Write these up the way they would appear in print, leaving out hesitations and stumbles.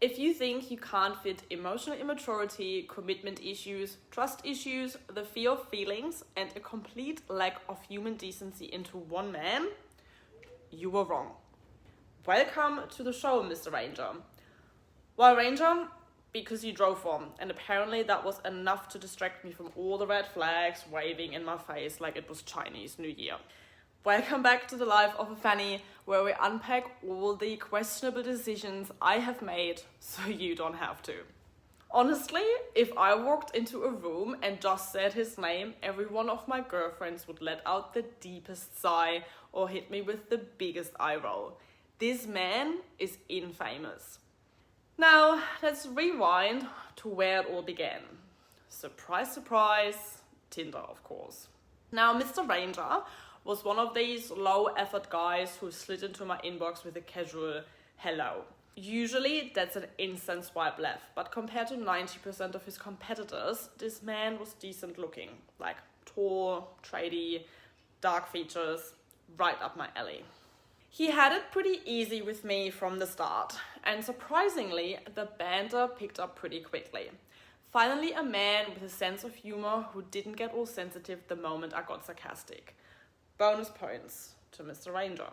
If you think you can't fit emotional immaturity, commitment issues, trust issues, the fear of feelings, and a complete lack of human decency into one man, you were wrong. Welcome to the show, Mr. Ranger. Well, Ranger, because you drove on, and apparently that was enough to distract me from all the red flags waving in my face like it was Chinese New Year. Welcome back to the life of a Fanny, where we unpack all the questionable decisions I have made so you don't have to. Honestly, if I walked into a room and just said his name, every one of my girlfriends would let out the deepest sigh or hit me with the biggest eye roll. This man is infamous. Now, let's rewind to where it all began. Surprise, surprise, Tinder, of course. Now, Mr. Ranger was one of these low-effort guys who slid into my inbox with a casual hello. Usually, that's an instant swipe left, but compared to 90% of his competitors, this man was decent looking. Like, tall, tradie, dark features, right up my alley. He had it pretty easy with me from the start, and surprisingly, the banter picked up pretty quickly. Finally, a man with a sense of humor who didn't get all sensitive the moment I got sarcastic. Bonus points to Mr. Ranger.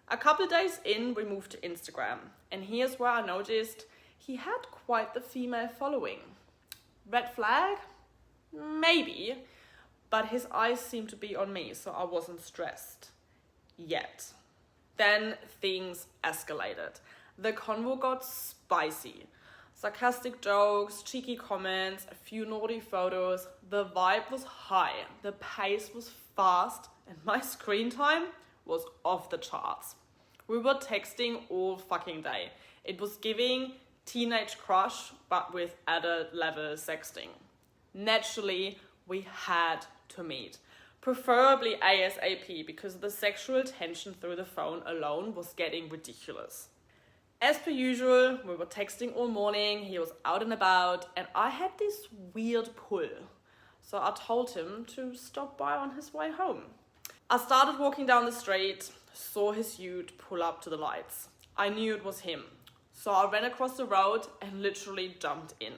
A couple days in, we moved to Instagram, and here's where I noticed he had quite the female following. Red flag? Maybe, but his eyes seemed to be on me, so I wasn't stressed. Yet. Then things escalated. The convo got spicy. Sarcastic jokes, cheeky comments, a few naughty photos. The vibe was high, the pace was fast, and my screen time was off the charts. We were texting all fucking day. It was giving teenage crush, but with added level sexting. Naturally, we had to meet. Preferably ASAP, because the sexual tension through the phone alone was getting ridiculous. As per usual, we were texting all morning, he was out and about, and I had this weird pull. So I told him to stop by on his way home. I started walking down the street, saw his ute pull up to the lights. I knew it was him. So I ran across the road and literally jumped in.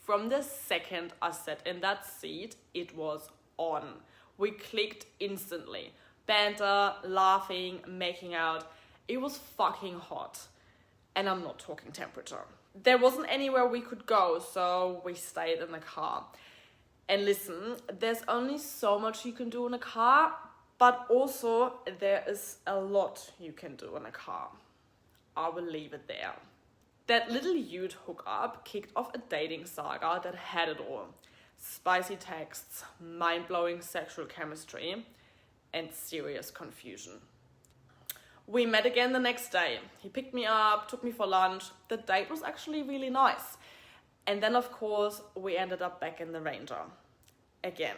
From the second I sat in that seat, it was on. We clicked instantly. Banter, laughing, making out. It was fucking hot. And I'm not talking temperature. There wasn't anywhere we could go, so we stayed in the car. And listen, there's only so much you can do in a car, but also there is a lot you can do in a car. I will leave it there. That little ute hookup kicked off a dating saga that had it all. Spicy texts, mind-blowing sexual chemistry, and serious confusion. We met again the next day. He picked me up, took me for lunch. The date was actually really nice. And then, of course, we ended up back in the Ranger. Again.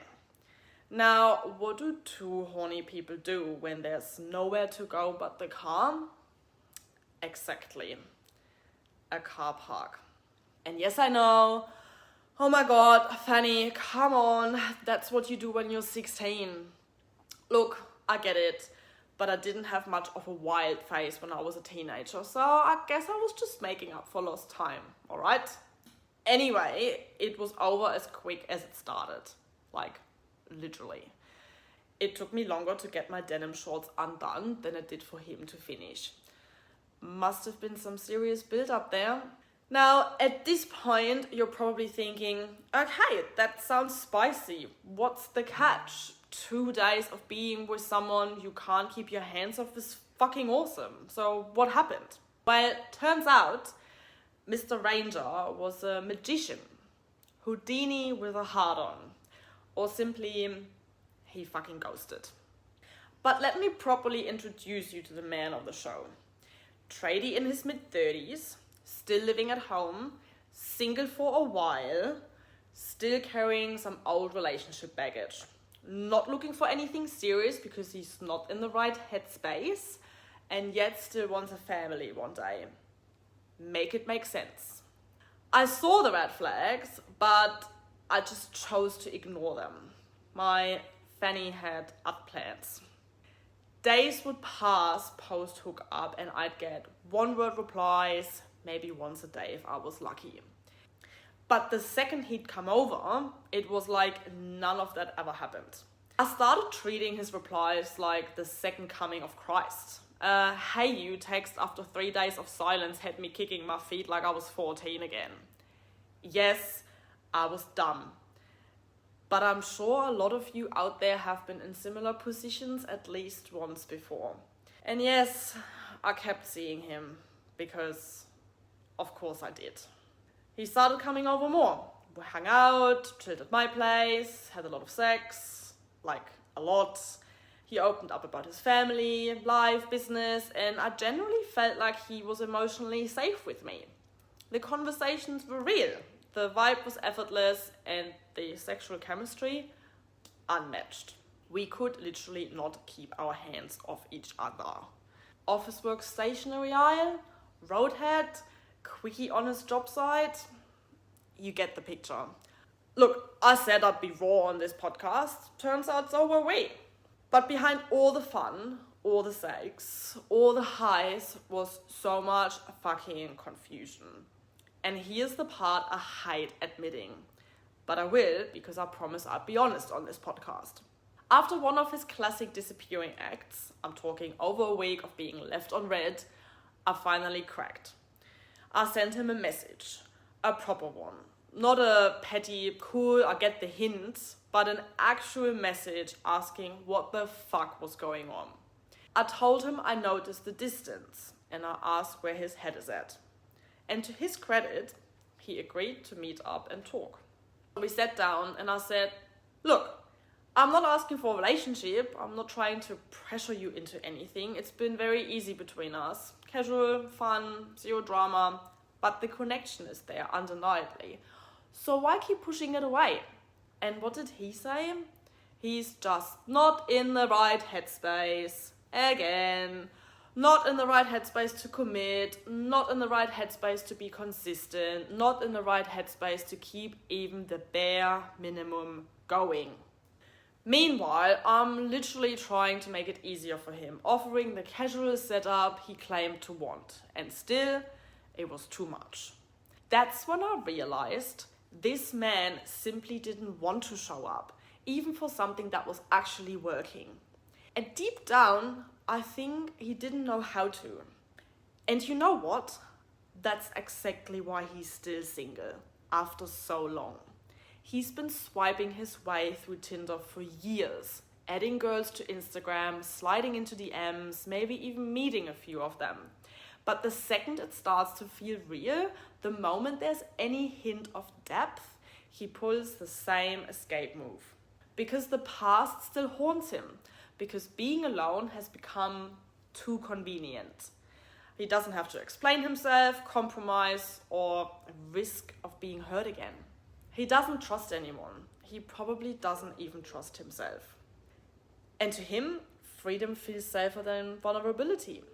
Now, what do two horny people do when there's nowhere to go but the car? Exactly. A car park. And yes, I know. Oh my god, Fanny, come on. That's what you do when you're 16. Look, I get it. But I didn't have much of a wild face when I was a teenager, so I guess I was just making up for lost time, alright? Anyway, it was over as quick as it started. Like, literally. It took me longer to get my denim shorts undone than it did for him to finish. Must have been some serious build-up there. Now, at this point, you're probably thinking, okay, that sounds spicy. What's the catch? 2 days of being with someone you can't keep your hands off is fucking awesome. So what happened? Well, turns out Mr. Ranger was a magician. Houdini with a heart on. Or simply, he fucking ghosted. But let me properly introduce you to the man of the show. Tradie in his mid-30s, still living at home, single for a while, still carrying some old relationship baggage. Not looking for anything serious because he's not in the right headspace, and yet still wants a family one day. Make it make sense. I saw the red flags, but I just chose to ignore them. My Fanny had other plans. Days would pass post hookup and I'd get one-word replies, maybe once a day if I was lucky. But the second he'd come over, it was like none of that ever happened. I started treating his replies like the second coming of Christ. Hey you text after 3 days of silence had me kicking my feet like I was 14 again. Yes, I was dumb. But I'm sure a lot of you out there have been in similar positions at least once before. And yes, I kept seeing him because of course I did. He started coming over more. We hung out, chilled at my place, had a lot of sex, like a lot. He opened up about his family, life, business, and I generally felt like he was emotionally safe with me. The conversations were real, the vibe was effortless, and the sexual chemistry unmatched. We could literally not keep our hands off each other. Office work stationery aisle, roadhead, quickie on his job site. You get the picture. Look, I said I'd be raw on this podcast. Turns out so were we. But behind all the fun, all the sex, all the highs was so much fucking confusion. And here's the part I hate admitting. But I will, because I promise I'd be honest on this podcast. After one of his classic disappearing acts, I'm talking over a week of being left on red, I finally cracked. I sent him a message, a proper one. Not a petty, cool, I get the hint, but an actual message asking what the fuck was going on. I told him I noticed the distance, and I asked where his head is at. And to his credit, he agreed to meet up and talk. We sat down and I said, look, I'm not asking for a relationship. I'm not trying to pressure you into anything. It's been very easy between us. Casual, fun, zero drama, but the connection is there undeniably. So why keep pushing it away? And what did he say? He's just not in the right headspace. Again. Not in the right headspace to commit, not in the right headspace to be consistent, not in the right headspace to keep even the bare minimum going. Meanwhile, I'm literally trying to make it easier for him, offering the casual setup he claimed to want, and still, it was too much. That's when I realized this man simply didn't want to show up, even for something that was actually working. And deep down, I think he didn't know how to. And you know what? That's exactly why he's still single, after so long. He's been swiping his way through Tinder for years, adding girls to Instagram, sliding into DMs, maybe even meeting a few of them. But the second it starts to feel real, the moment there's any hint of depth, he pulls the same escape move. Because the past still haunts him. Because being alone has become too convenient. He doesn't have to explain himself, compromise, or risk of being hurt again. He doesn't trust anyone. He probably doesn't even trust himself. And to him, freedom feels safer than vulnerability.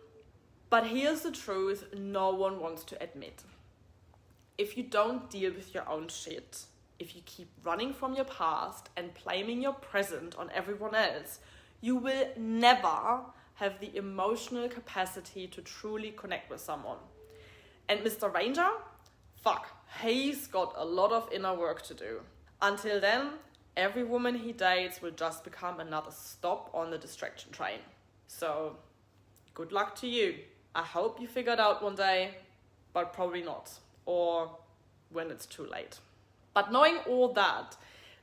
But here's the truth no one wants to admit. If you don't deal with your own shit, if you keep running from your past and blaming your present on everyone else, you will never have the emotional capacity to truly connect with someone. And Mr. Ranger, fuck, he's got a lot of inner work to do. Until then, every woman he dates will just become another stop on the distraction train. So, good luck to you. I hope you figure it out one day, but probably not. Or when it's too late. But knowing all that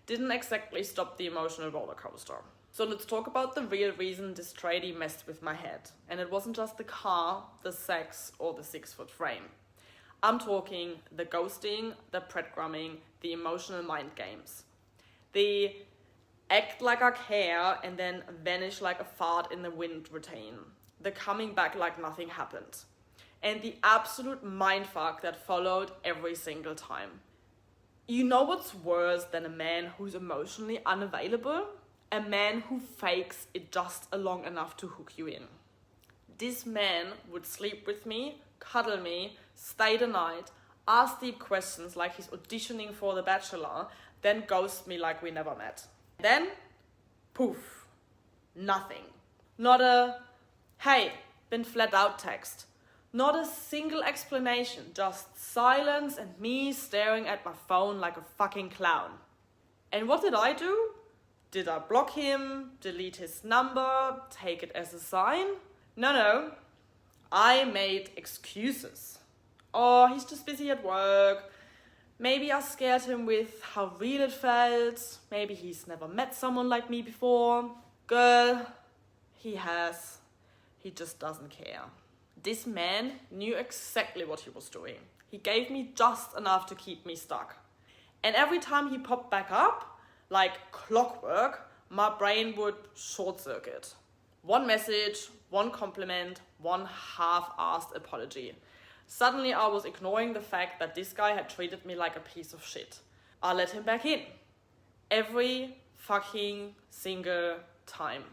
didn't exactly stop the emotional roller coaster. So let's talk about the real reason this tradie messed with my head. And it wasn't just the car, the sex, or the 6-foot frame. I'm talking the ghosting, the breadcrumbing, the emotional mind games. The act like I care and then vanish like a fart in the wind routine. The coming back like nothing happened. And the absolute mindfuck that followed every single time. You know what's worse than a man who's emotionally unavailable? A man who fakes it just long enough to hook you in. This man would sleep with me, cuddle me, stay the night, ask deep questions like he's auditioning for The Bachelor, then ghost me like we never met. Then, poof, nothing. Not a, hey, been flat out text. Not a single explanation, just silence and me staring at my phone like a fucking clown. And what did I do? Did I block him, delete his number, take it as a sign? No. I made excuses. Oh, he's just busy at work. Maybe I scared him with how real it felt. Maybe he's never met someone like me before. Girl, he has. He just doesn't care. This man knew exactly what he was doing. He gave me just enough to keep me stuck. And every time he popped back up, like clockwork, my brain would short circuit. One message, one compliment, one half-assed apology. Suddenly I was ignoring the fact that this guy had treated me like a piece of shit. I let him back in. Every fucking single time.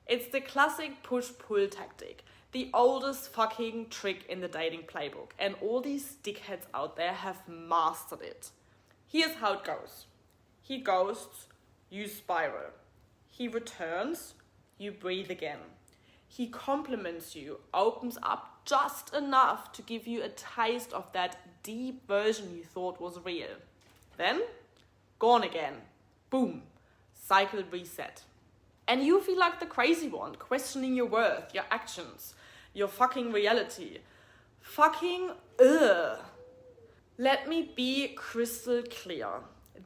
It's the classic push-pull tactic. The oldest fucking trick in the dating playbook. And all these dickheads out there have mastered it. Here's how it goes. He ghosts, you spiral. He returns, you breathe again. He compliments you, opens up just enough to give you a taste of that deep version you thought was real. Then, gone again. Boom. Cycle reset. And you feel like the crazy one, questioning your worth, your actions, your fucking reality. Fucking ugh. Let me be crystal clear.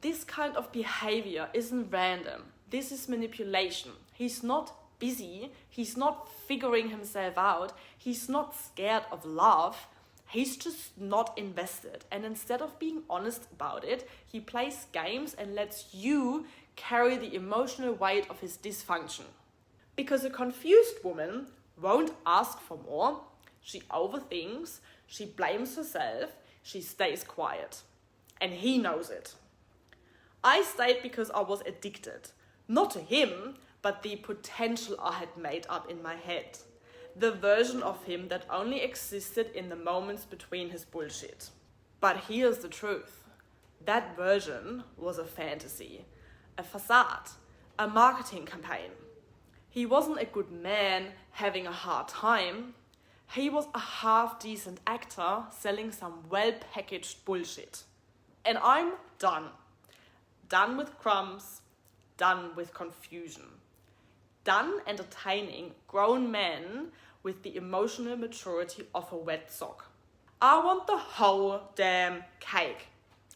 This kind of behavior isn't random. This is manipulation. He's not busy. He's not figuring himself out. He's not scared of love. He's just not invested. And instead of being honest about it, he plays games and lets you carry the emotional weight of his dysfunction. Because a confused woman won't ask for more. She overthinks. She blames herself. She stays quiet. And he knows it. I stayed because I was addicted. Not to him, but the potential I had made up in my head. The version of him that only existed in the moments between his bullshit. But here's the truth. That version was a fantasy, a facade, a marketing campaign. He wasn't a good man having a hard time. He was a half-decent actor selling some well-packaged bullshit. And I'm done. Done with crumbs, done with confusion. Done entertaining grown men with the emotional maturity of a wet sock. I want the whole damn cake.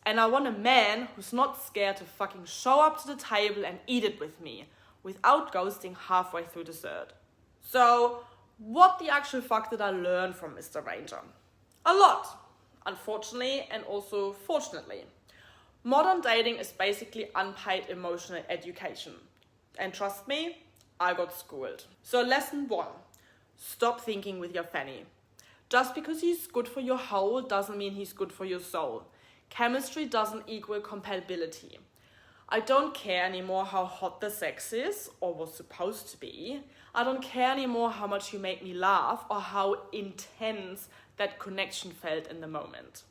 And I want a man who's not scared to fucking show up to the table and eat it with me, without ghosting halfway through dessert. So, what the actual fuck did I learn from Mr. Ranger? A lot, unfortunately and also fortunately. Modern dating is basically unpaid emotional education. And trust me, I got schooled. So lesson 1, stop thinking with your fanny. Just because he's good for your whole doesn't mean he's good for your soul. Chemistry doesn't equal compatibility. I don't care anymore how hot the sex is, or was supposed to be. I don't care anymore how much you make me laugh, or how intense that connection felt in the moment.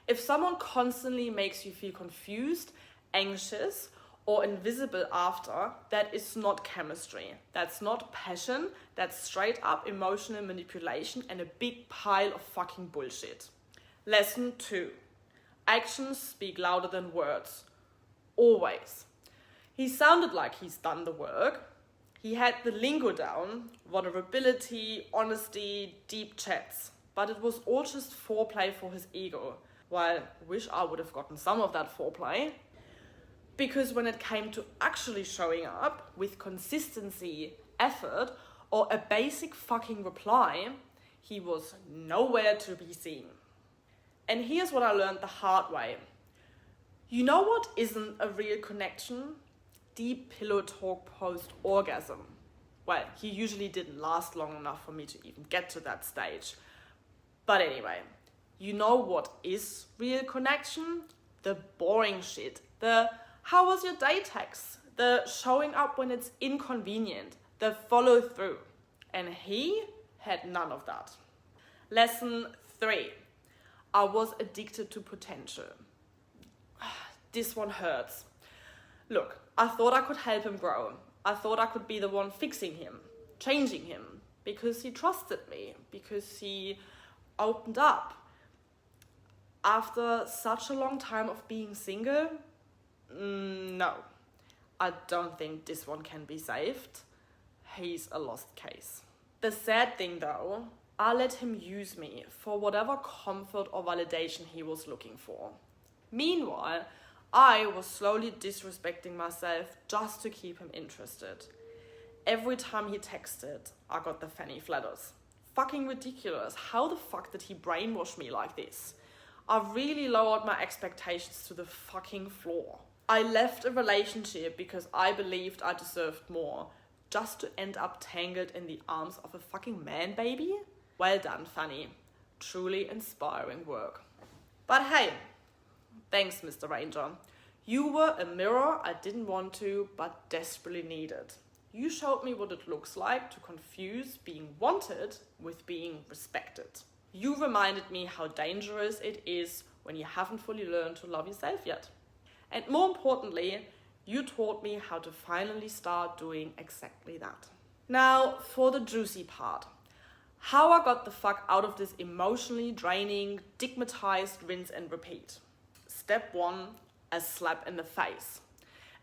If someone constantly makes you feel confused, anxious, or invisible after, that is not chemistry. That's not passion. That's straight up emotional manipulation and a big pile of fucking bullshit. Lesson 2. Actions speak louder than words. Always. He sounded like he's done the work. He had the lingo down, vulnerability, honesty, deep chats. But it was all just foreplay for his ego. While I wish I would have gotten some of that foreplay. Because when it came to actually showing up with consistency, effort, or a basic fucking reply, he was nowhere to be seen. And here's what I learned the hard way. You know what isn't a real connection? Deep pillow talk post-orgasm. Well, he usually didn't last long enough for me to even get to that stage. But anyway, you know what is real connection? The boring shit. The how was your day text? The showing up when it's inconvenient. The follow through. And he had none of that. Lesson 3. I was addicted to potential. This one hurts. Look, I thought I could help him grow. I thought I could be the one fixing him, changing him, because he trusted me, because he opened up. After such a long time of being single, no, I don't think this one can be saved. He's a lost case. The sad thing though, I let him use me for whatever comfort or validation he was looking for. Meanwhile, I was slowly disrespecting myself just to keep him interested. Every time he texted, I got the fanny flatters. Fucking ridiculous. How the fuck did he brainwash me like this? I really lowered my expectations to the fucking floor. I left a relationship because I believed I deserved more, just to end up tangled in the arms of a fucking man baby? Well done, Fanny. Truly inspiring work. But hey, thanks, Mr. Ranger. You were a mirror I didn't want to, but desperately needed. You showed me what it looks like to confuse being wanted with being respected. You reminded me how dangerous it is when you haven't fully learned to love yourself yet. And more importantly, you taught me how to finally start doing exactly that. Now, for the juicy part. How I got the fuck out of this emotionally draining, stigmatized rinse and repeat. Step 1, a slap in the face.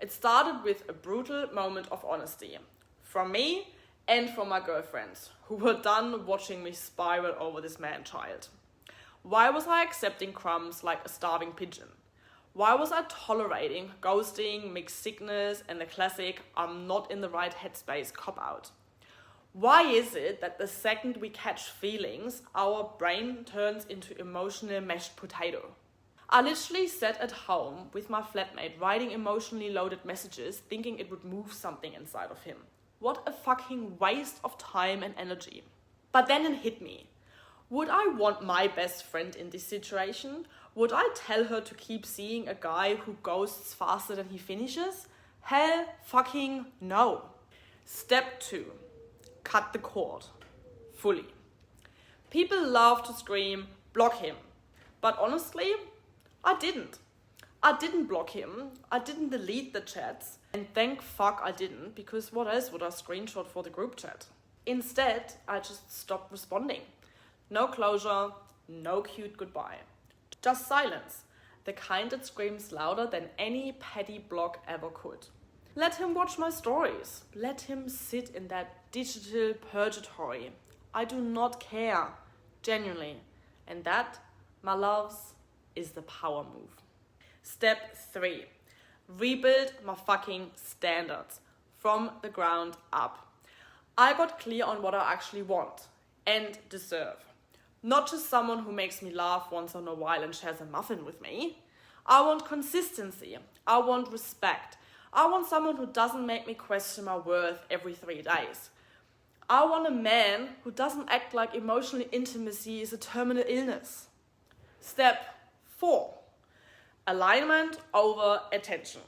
It started with a brutal moment of honesty. From me and from my girlfriends, who were done watching me spiral over this man-child. Why was I accepting crumbs like a starving pigeon? Why was I tolerating ghosting, mixed signals, and the classic I'm not in the right headspace cop-out? Why is it that the second we catch feelings, our brain turns into emotional mashed potato? I literally sat at home with my flatmate writing emotionally loaded messages thinking it would move something inside of him. What a fucking waste of time and energy. But then it hit me. Would I want my best friend in this situation? Would I tell her to keep seeing a guy who ghosts faster than he finishes? Hell fucking no. Step 2. Cut the cord. Fully. People love to scream, block him. But honestly, I didn't. I didn't block him. I didn't delete the chats. And thank fuck I didn't, because what else would I screenshot for the group chat? Instead, I just stopped responding. No closure, no cute goodbye. Just silence, the kind that screams louder than any petty block ever could. Let him watch my stories. Let him sit in that digital purgatory. I do not care, genuinely. And that, my loves, is the power move. Step 3. Rebuild my fucking standards from the ground up. I got clear on what I actually want and deserve. Not just someone who makes me laugh once in a while and shares a muffin with me. I want consistency. I want respect. I want someone who doesn't make me question my worth every 3 days. I want a man who doesn't act like emotional intimacy is a terminal illness. Step 4. Alignment over attention.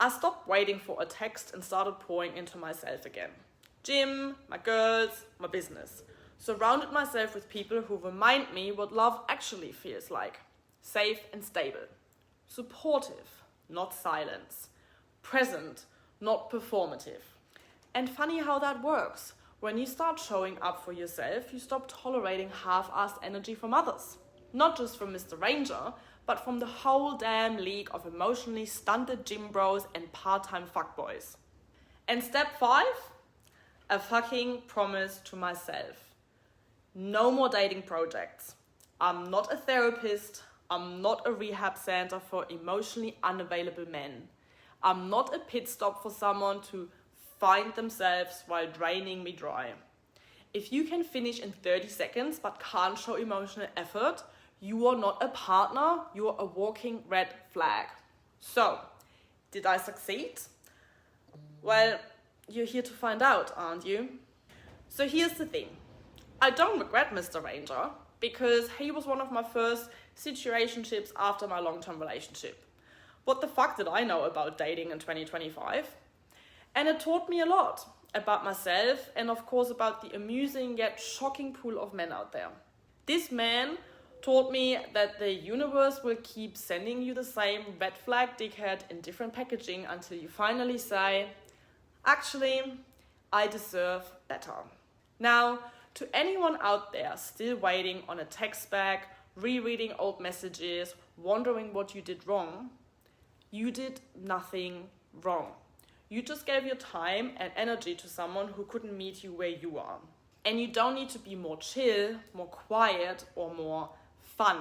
I stopped waiting for a text and started pouring into myself again. Gym, my girls, my business. Surrounded myself with people who remind me what love actually feels like. Safe and stable. Supportive, not silence. Present, not performative. And funny how that works. When you start showing up for yourself, you stop tolerating half-assed energy from others. Not just from Mr. Ranger, but from the whole damn league of emotionally stunted gym bros and part-time fuckboys. And step 5? A fucking promise to myself. No more dating projects. I'm not a therapist. I'm not a rehab center for emotionally unavailable men. I'm not a pit stop for someone to find themselves while draining me dry. If you can finish in 30 seconds but can't show emotional effort, you are not a partner, you are a walking red flag. So, did I succeed? Well, you're here to find out, aren't you? So here's the thing. I don't regret Mr. Ranger because he was one of my first situationships after my long-term relationship. What the fuck did I know about dating in 2025? And it taught me a lot about myself and of course about the amusing yet shocking pool of men out there. This man taught me that the universe will keep sending you the same red flag dickhead in different packaging until you finally say, actually, I deserve better. Now, To anyone out there still waiting on a text back, rereading old messages, wondering what you did wrong, you did nothing wrong. You just gave your time and energy to someone who couldn't meet you where you are. And you don't need to be more chill, more quiet, or more fun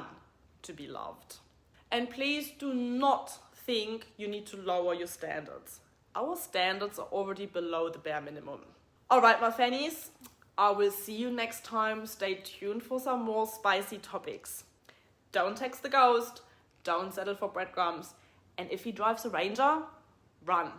to be loved. And please do not think you need to lower your standards. Our standards are already below the bare minimum. Alright, my fannies, I will see you next time. Stay tuned for some more spicy topics. Don't text the ghost, don't settle for breadcrumbs, and if he drives a Ranger, run.